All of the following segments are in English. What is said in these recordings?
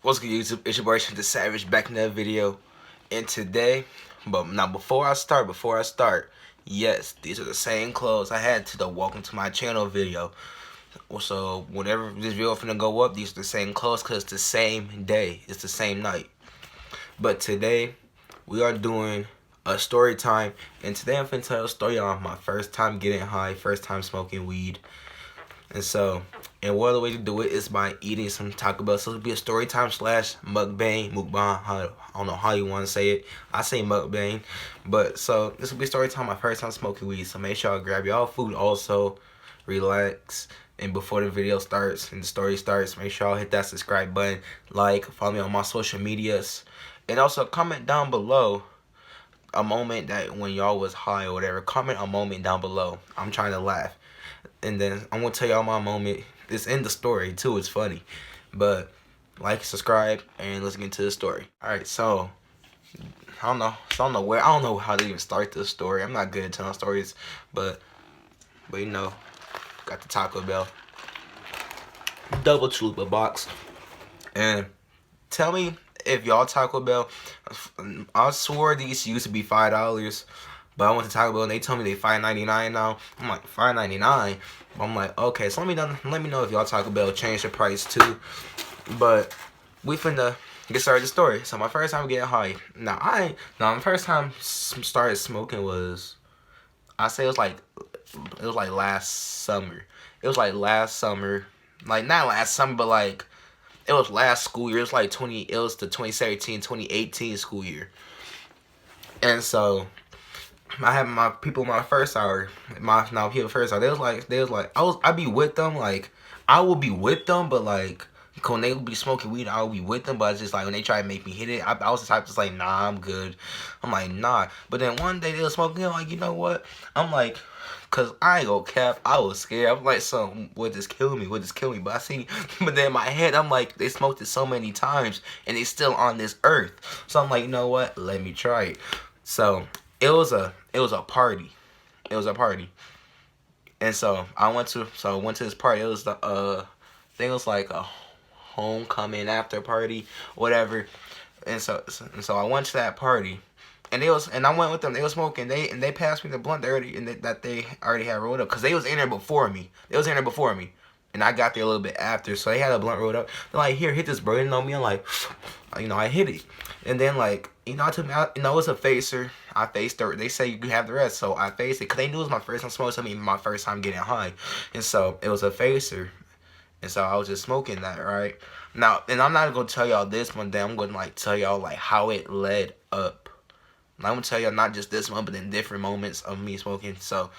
What's good, YouTube? It's your boy TrentDaSavage back in another video. And today, before I start, yes, these are the same clothes I had to the welcome to my channel video. So whenever this video finna go up, these are the same clothes because it's the same day, it's the same night. But today, we are doing a story time, and today I'm finna tell a story on my first time getting high, first time smoking weed. And one of the way to do it is by eating some Taco Bell. So it'll be a story time slash mukbang. I don't know how you want to say it. I say mukbang. But so this will be story time, my first time smoking weed. So make sure y'all grab y'all food also. Relax. And before the video starts and the story starts, make sure y'all hit that subscribe button. Like, follow me on my social medias. And also comment down below a moment that when y'all was high or whatever. Comment a moment down below. I'm trying to laugh. And then I'm gonna tell y'all my moment. It's in the story too. It's funny, but like, subscribe, and let's get into the story. All right, so I don't know how to even start this story. I'm not good at telling stories, but you know, got the Taco Bell double chalupa box, and tell me if y'all Taco Bell. I swore these used to be $5. But I went to Taco Bell and they told me they $5.99 now. I'm like, $5.99? I'm like, okay, so let me know if y'all Taco Bell changed the price too. But we finna get started the story. So my first time getting high. My first time started smoking was, I say it was like last summer. It was like last summer. Like not last summer, but like it was last school year. It was the 2017-2018 school year. And so I had my people my first hour, people first hour. They was like I'd be with them, like I would be with them, but like when they would be smoking weed, I would be with them. But it's just like when they try to make me hit it, I was the type that's like, nah, I'm good. I'm like, nah. But then one day they were smoking, I'm like, you know what? I'm like, cause I ain't gonna cap, I was scared. I'm like, something would just kill me, But I see, but then in my head, I'm like, they smoked it so many times and they still on this earth. So I'm like, you know what? Let me try it. So it was a party. It was a party. And so I went to this party. It was I think it was like a homecoming after party, whatever. And so I went to that party. And I went with them. They was smoking. They passed me the blunt that they already had rolled up, cuz they was in there before me. And I got there a little bit after, so they had a blunt rolled up. They're like, here, hit this, bro. You know me? I'm like, I hit it. And then, like, I took me out, it was a facer. I faced her. They say you can have the rest, so I faced it. Because they knew it was my first time smoking, my first time getting high. And so, it was a facer. And so, I was just smoking that, right? Now, and I'm not going to tell y'all this one day. I'm going to, like, tell y'all, like, how it led up. And I'm going to tell y'all not just this one, but in different moments of me smoking. So,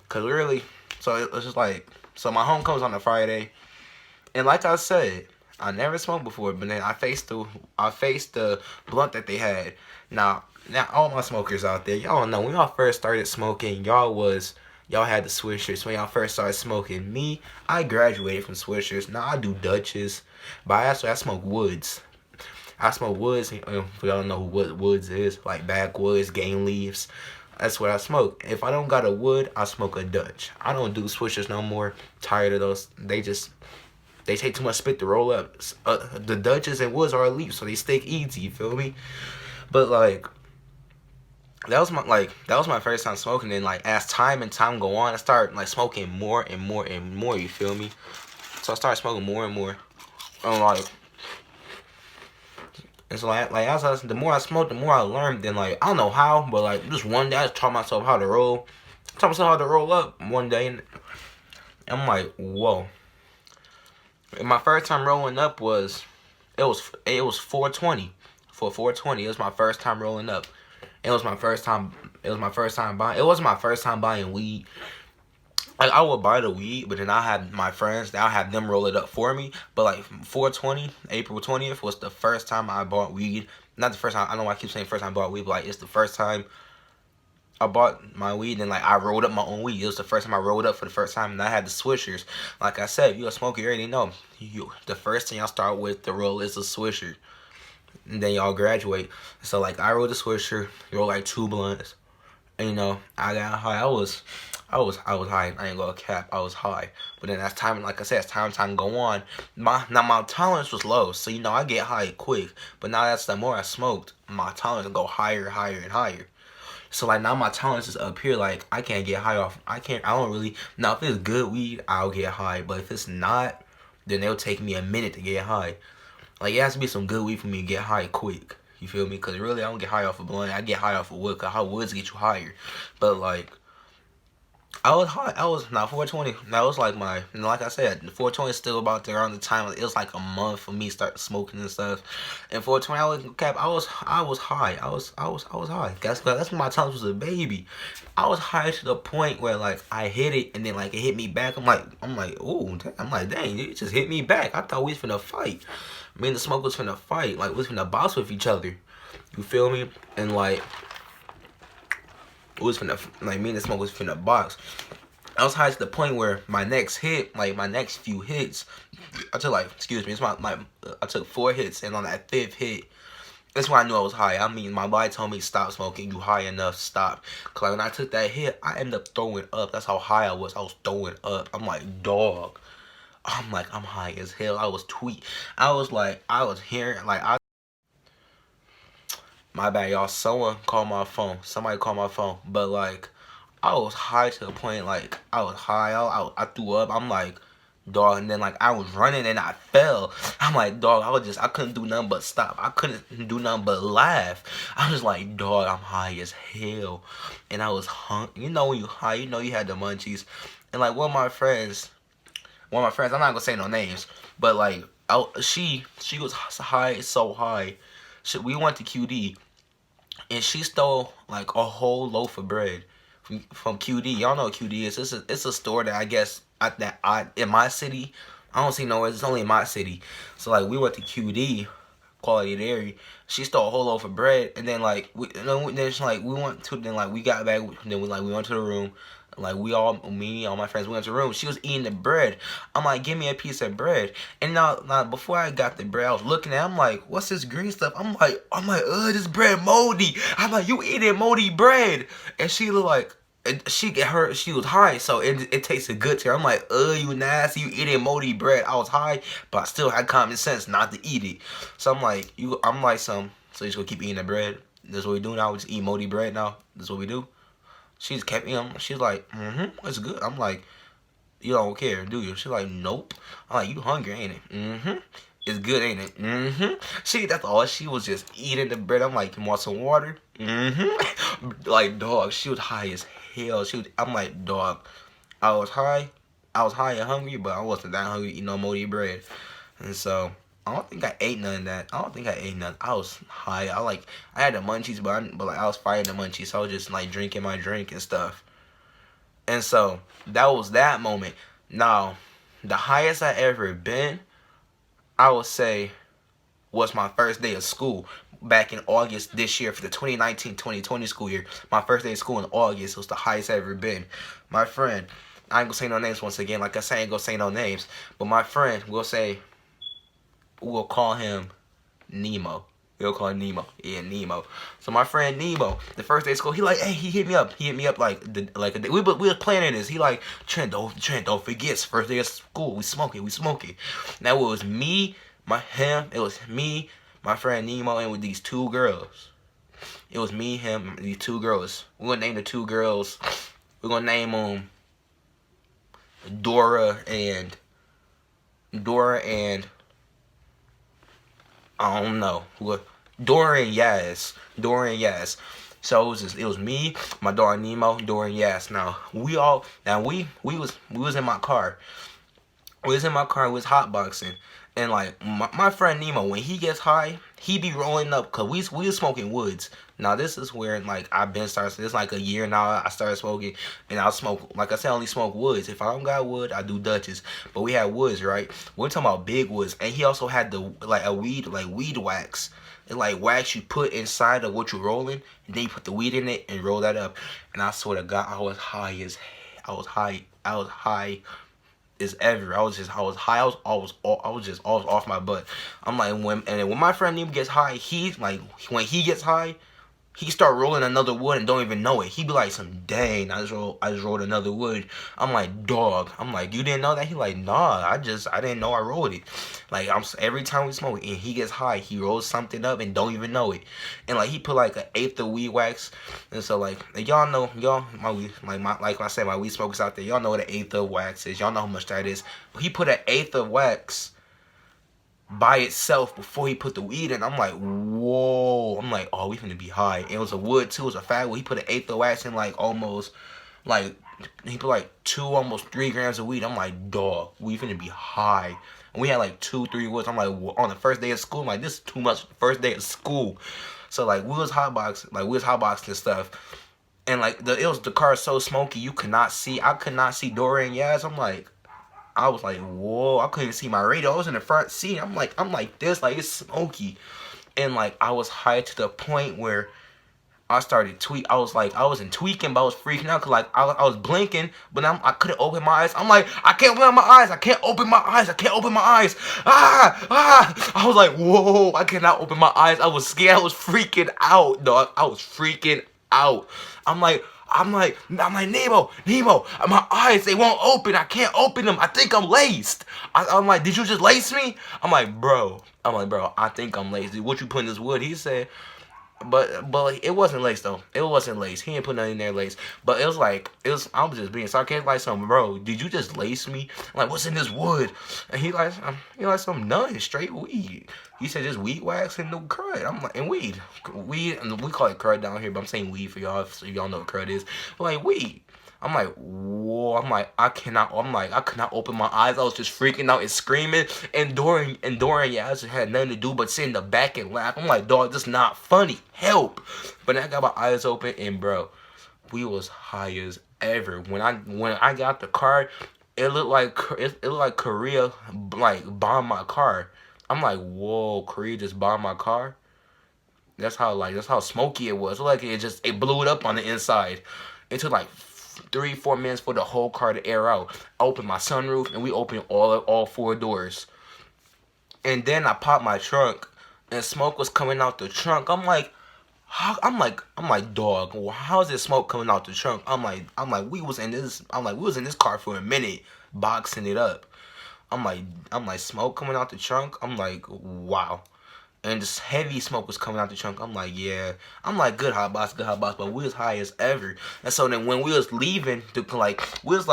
because really, so it was just like, so my homecoming's on a Friday. And like I said, I never smoked before, but then I faced the blunt that they had. Now all my smokers out there, y'all know when y'all first started smoking, y'all had the Swishers when y'all first started smoking. Me, I graduated from Swishers. Now I do Dutches, but I smoke Woods. I smoke Woods. If y'all know what Woods is, like backwoods, game leaves. That's what I smoke. If I don't got a wood, I smoke a Dutch. I don't do Swishers no more. Tired of those. They take too much spit to roll up. The Dutches and Woods are elite, so they stick easy. You feel me? But like, that was my first time smoking. And like, as time go on, I started like smoking more and more and more. You feel me? So I started smoking more and more. And like, the more I smoked, the more I learned. Then like, I don't know how, but like, just one day I just taught myself how to roll. Taught myself how to roll up one day, and I'm like, whoa. And my first time rolling up was 420. For 420, it was my first time rolling up. It was my first time buying. It wasn't my first time buying weed. Like, I would buy the weed, but then I had my friends, I'll have them roll it up for me. But like 420, April 20th was the first time I bought weed. Not the first time, I don't know why I keep saying first time I bought weed, but like, it's the first time I bought my weed, and like, I rolled up my own weed. It was the first time I rolled up for the first time, and I had the Swishers. Like I said, if you're a smoker, you already know. The first thing y'all start with the roll is a Swisher. And then y'all graduate. So like, I rolled a Swisher, roll like 2 blunts. And, I got high. I was high. I ain't gonna cap. I was high. But then as time, like I said, as time go on, my tolerance was low. So I get high quick. But now that's the more I smoked, my tolerance go higher, higher, and higher. So like now my tolerance is up here. Like I can't get high off. I can't. I don't really. Now if it's good weed, I'll get high. But if it's not, then it'll take me a minute to get high. Like it has to be some good weed for me to get high quick. You feel me? Cause really I don't get high off of blunt. I get high off of wood. Cause how woods get you higher. But like I was high. I was not 420. That was like like I said, 420 is still about there around the time. It was like a month for me start smoking and stuff. And 420, I was cap. I was high. I was high. That's when my tolerance was a baby. I was high to the point where like I hit it and then like it hit me back. I'm like, ooh, I'm like, dang, it just hit me back. I thought we was finna fight. Me and the smoke was finna fight. Like we was finna box with each other. You feel me? And like. It was finna, like me and the smoke was finna box. I was high to the point where my next hit, like my next few hits, I took like, excuse me, I took 4 hits, and on that 5th hit, that's when I knew I was high. I mean, my body told me stop smoking, you high enough, stop. Cause like when I took that hit, I ended up throwing up. That's how high I was. I was throwing up. I'm like, dog. I'm like, I'm high as hell. I was I was hearing, like, my bad, y'all. Someone called my phone. Somebody called my phone. But, like, I was high to the point, like, I was high. I threw up. I'm like, dog. And then, like, I was running and I fell. I'm like, dog, I couldn't do nothing but stop. I couldn't do nothing but laugh. I was like, dog, I'm high as hell. And I was hungry. You know when you high, you know you had the munchies. And, like, one of my friends, I'm not going to say no names. But, like, she was high, so high. We went to QD. And she stole like a whole loaf of bread from QD. Y'all know what QD is. It's a store that I guess in my city. I don't see nowhere. It's only in my city. So like we went to QD, Quality Dairy. She stole a whole loaf of bread, and then like we went to, then like we got back. Then we went to the room. Like all my friends, we went to the room. She was eating the bread. I'm like, give me a piece of bread. And now before I got the bread, I was looking at it, I'm like, what's this green stuff? I'm like, this bread moldy. I'm like, you eating moldy bread. And she looked like, she was high, so it tasted good to her. I'm like, you nasty, you eating moldy bread. I was high, but I still had common sense not to eat it. So I'm like, so you just gonna keep eating the bread? That's what we do now? We just eat moldy bread now? That's what we do? She just kept eating. She's like, it's good. I'm like, you don't care, do you? She's like, nope. I'm like, you hungry, ain't it? It's good, ain't it? That's all. She was just eating the bread. I'm like, you want some water? Like, dog, she was high as hell. I'm like, dog, I was high and hungry, but I wasn't that hungry to eat no moldy bread. And so, I don't think I ate none of that. I don't think I ate none. I was high. I had the munchies, but like I was fighting the munchies, so I was just like drinking my drink and stuff. And so that was that moment. Now, the highest I ever been, I would say, was my first day of school back in August this year for the 2019-2020 school year. My first day of school in August was the highest I ever been. My friend, I ain't gonna say no names once again. Like I said, I ain't gonna say no names, but my friend we'll call him Nemo. We'll call him Nemo. Yeah, Nemo. So my friend Nemo, the first day of school, he hit me up. He hit me up we were planning this. He like, Trent, don't forget, it's first day of school. We smoking. Now it was me, my friend Nemo, and with these 2 girls. It was me, him, and these 2 girls. We're gonna name the 2 girls. We're gonna name them Dora and I don't know. Dora and Yaz. So it was me, my daughter Nemo, Dora and Yaz. Now we was in my car. We was hotboxing. And like my friend Nemo, when he gets high, he be rolling up, cause we was smoking woods. Now this is where like I've been starting. It's like a year now I started smoking, and I smoke, like I said, I only smoke woods. If I don't got wood, I do Dutches. But we had woods, right? We're talking about big woods, and he also had weed wax. It's like wax you put inside of what you're rolling, and then you put the weed in it and roll that up. And I swear to God, I was high as ever. I was high. I was just off my butt. I'm like, when my friend Nemo gets high, when he gets high, he start rolling another wood and don't even know it. He be like, some dang, I just rolled another wood. I'm like, dog. I'm like, you didn't know that? He like, nah, I didn't know I rolled it. Like, every time we smoke and he gets high, he rolls something up and don't even know it. And like, he put like an eighth of weed wax. And so like y'all know, my weed, like I said, my weed smokers out there, y'all know what an eighth of wax is. Y'all know how much that is. But he put an eighth of wax by itself before he put the weed in. I'm like, whoa. I'm like, oh, we finna be high. It was a wood too. It was a fat wood. He put an eighth of wax in, like almost, like he put like 2, almost 3 grams of weed. I'm like, dog, we finna be high. And we had like 2, 3 woods. I'm like, on the first day of school, I'm like, this is too much. First day of school. So like we was hotboxing and stuff. And like the car is so smoky, you could not see. I could not see Dora and Yaz. I was like, whoa, I couldn't see my radio. I was in the front seat. I'm like this, like it's smoky. And like I was high to the point where I started I wasn't tweaking, but I was freaking out because like I was blinking, but I couldn't open my eyes. I'm like, I can't open my eyes. I can't open my eyes. I can't open my eyes. I was like, whoa, I cannot open my eyes. I was scared. I was freaking out, dog. I was freaking out. I'm like, Nemo, my eyes, they won't open. I can't open them. I think I'm laced. I'm like, did you just lace me? I'm like, bro, I think I'm laced. What you put in this wood? He said, but like, it wasn't lace though. It wasn't lace. He didn't put nothing in there lace. But it was like, I was just being sarcastic, like, something, bro, did you just lace me? I'm like, what's in this wood? And he like some none, straight weed. He said just weed wax and no crud. I'm like, and weed, and we call it crud down here, but I'm saying weed for y'all, so y'all know what crud is. But like, weed. I'm like, whoa. I could not open my eyes. I was just freaking out and screaming. And Dora yeah, I just had nothing to do but sit in the back and laugh. I'm like, dog, this is not funny. Help. But then I got my eyes open and bro, we was high as ever. When I got the car, it looked like Korea like bombed my car. I'm like, whoa, Korea just bombed my car. That's how smoky it was. Like it blew it up on the inside. It took like 3-4 minutes for the whole car to air out. I opened my sunroof and we opened all 4 doors. And then I popped my trunk and smoke was coming out the trunk. I'm like, dog, well, how is this smoke coming out the trunk? I'm like, we was in this car for a minute, boxing it up. I'm like, smoke coming out the trunk. I'm like, wow. And just heavy smoke was coming out the trunk. I'm like, yeah. I'm like, good hot box, but we was high as ever. And so then when we was leaving, we was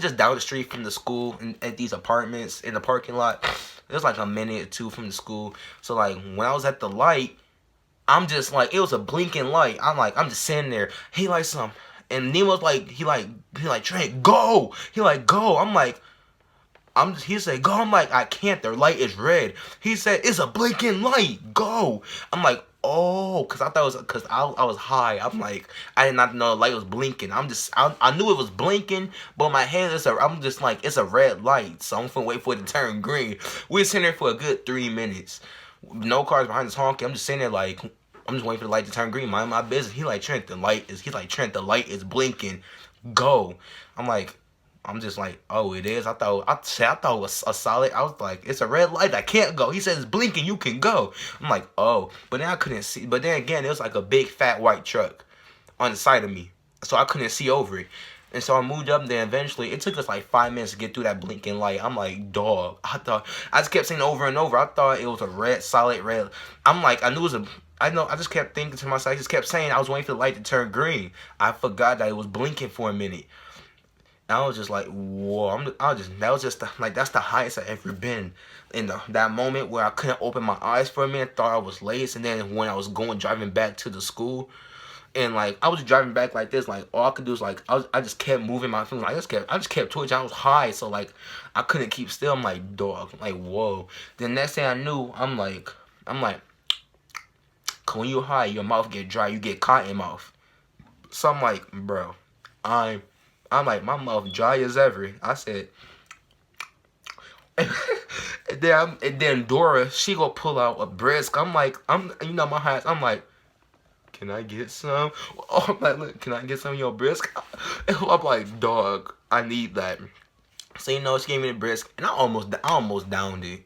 just down the street from the school at these apartments in the parking lot. It was like a minute or 2 from the school. So like when I was at the light, I'm just like, it was a blinking light. I'm just sitting there. He like some, and Nemo's like, he like Trent, go. He like, go. He said, go. I'm like, I can't. Their light is red. He said, it's a blinking light. Go. I'm like, oh, because I was high. I'm like, I did not know the light was blinking. I knew it was blinking, but in my head, I'm just like, it's a red light. So I'm finna wait for it to turn green. We were sitting there for a good 3 minutes. No cars behind us honking. I'm just sitting there like, I'm just waiting for the light to turn green. Mind my business. He's like, Trent, the light is blinking. Go. I'm just like, oh, it is. I thought it was a solid. I was like, it's a red light. I can't go. He says it's blinking. You can go. I'm like, oh, but then I couldn't see. But then again, it was like a big fat white truck on the side of me, so I couldn't see over it. And so I moved up there. Eventually, it took us like 5 minutes to get through that blinking light. I'm like, dog. I just kept saying over and over. I thought it was a red, solid red. I knew it was I just kept thinking to myself. I just kept saying I was waiting for the light to turn green. I forgot that it was blinking for a minute. I was just like, whoa. That's the highest I've ever been. In that moment where I couldn't open my eyes for a minute, thought I was laced. And then when I was driving back to the school, and like I was driving back like this, like all I could do is like I just kept moving my fingers. I just kept twitching. I was high, so like I couldn't keep still. I'm like, dog, like whoa. The next thing I knew, I'm like, when you high, your mouth get dry, you get cotton mouth. So I'm like, bro, I'm like, my mouth dry as ever. I said, and then Dora, she go pull out a brisk. I'm like, my hands. I'm like, can I get some? Oh, I'm like, look, can I get some of your brisk? I'm like, dog, I need that. So she gave me the brisk, and I almost downed it.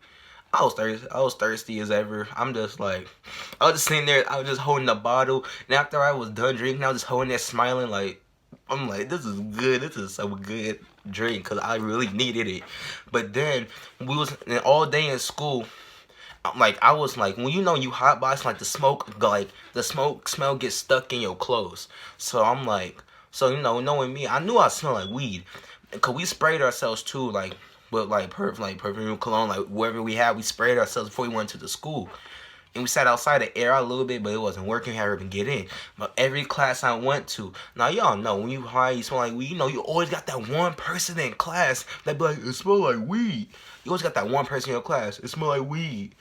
I was thirsty as ever. I'm just like, I was just sitting there. I was just holding the bottle, and after I was done drinking, I was just holding there, smiling like, I'm like, this is good. This is so good drink because I really needed it. But then we was all day in school. Like I was like, when you know you hot box, like the smoke smell gets stuck in your clothes. So I'm like, so knowing me, I knew I smelled like weed, cause we sprayed ourselves too, like with like perfume, cologne, like wherever we had, we sprayed ourselves before we went to the school. And we sat outside to air out a little bit, but it wasn't working. How to get in. But every class I went to, now y'all know when you high, you smell like weed. You know, you always got that one person in class that be like, it smell like weed. You always got that one person in your class. It smell like weed.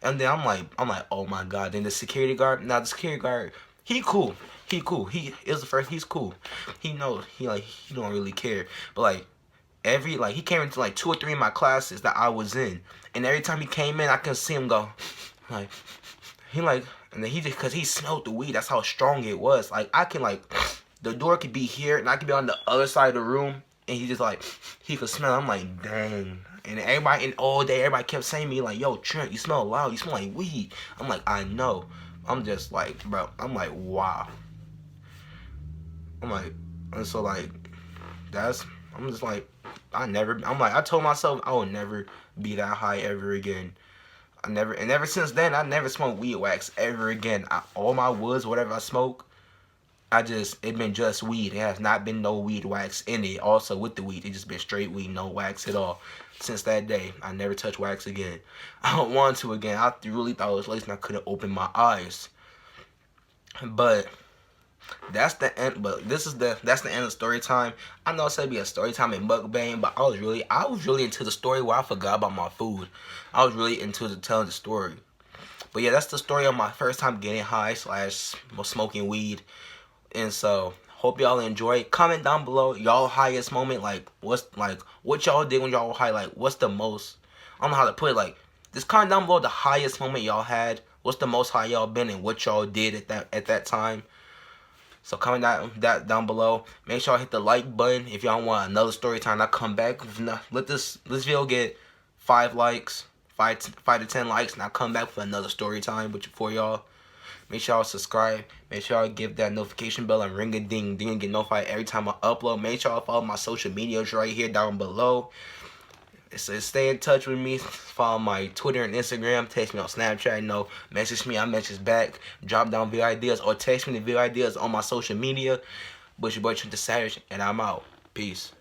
And then I'm like, oh my god. Then the security guard. Now the security guard, he cool. He cool. He is the first. He's cool. He knows. He don't really care. But like he came into like 2 or 3 of my classes that I was in, and every time he came in, I could see him go. Like, and then he just, cause he smelled the weed. That's how strong it was. Like, I can the door could be here, and I could be on the other side of the room, and he just he could smell. I'm like, dang. And everybody, and all day, everybody kept saying to me like, yo, Trent, you smell loud. You smell like weed. I'm like, I know. I'm just like, bro. I'm like, wow. I'm like, and so like, I'm just like, I told myself I would never be that high ever again. And ever since then, I never smoked weed wax ever again. All my woods, whatever I smoke, it been just weed. It has not been no weed wax in it. Also with the weed, it just been straight weed, no wax at all. Since that day, I never touched wax again. I don't want to again. I really thought it was late and I couldn't open my eyes. But that's the end. But that's the end of story time. I know it said be a story time and mukbang, but I was really into the story where I forgot about my food. I was really into telling the story. But yeah, that's the story of my first time getting high / smoking weed. And so hope y'all enjoy. Comment down below y'all highest moment. Like what y'all did when y'all were high. Like what's the most, I don't know how to put it. Like just comment down below the highest moment y'all had. What's the most high y'all been and what y'all did at that time. So comment that down below. Make sure y'all hit the like button if y'all want another story time. I come back. Let this video get 5 likes, 5 to 10 likes, and I come back for another story time for y'all. Make sure y'all subscribe. Make sure y'all give that notification bell and ring a ding ding. Get notified every time I upload. Make sure y'all follow my social medias right here down below. So stay in touch with me. Follow my Twitter and Instagram. Text me on Snapchat. Message me. I message back. Drop down video ideas or text me the video ideas on my social media. But your boy TrentDaSavage, and I'm out. Peace.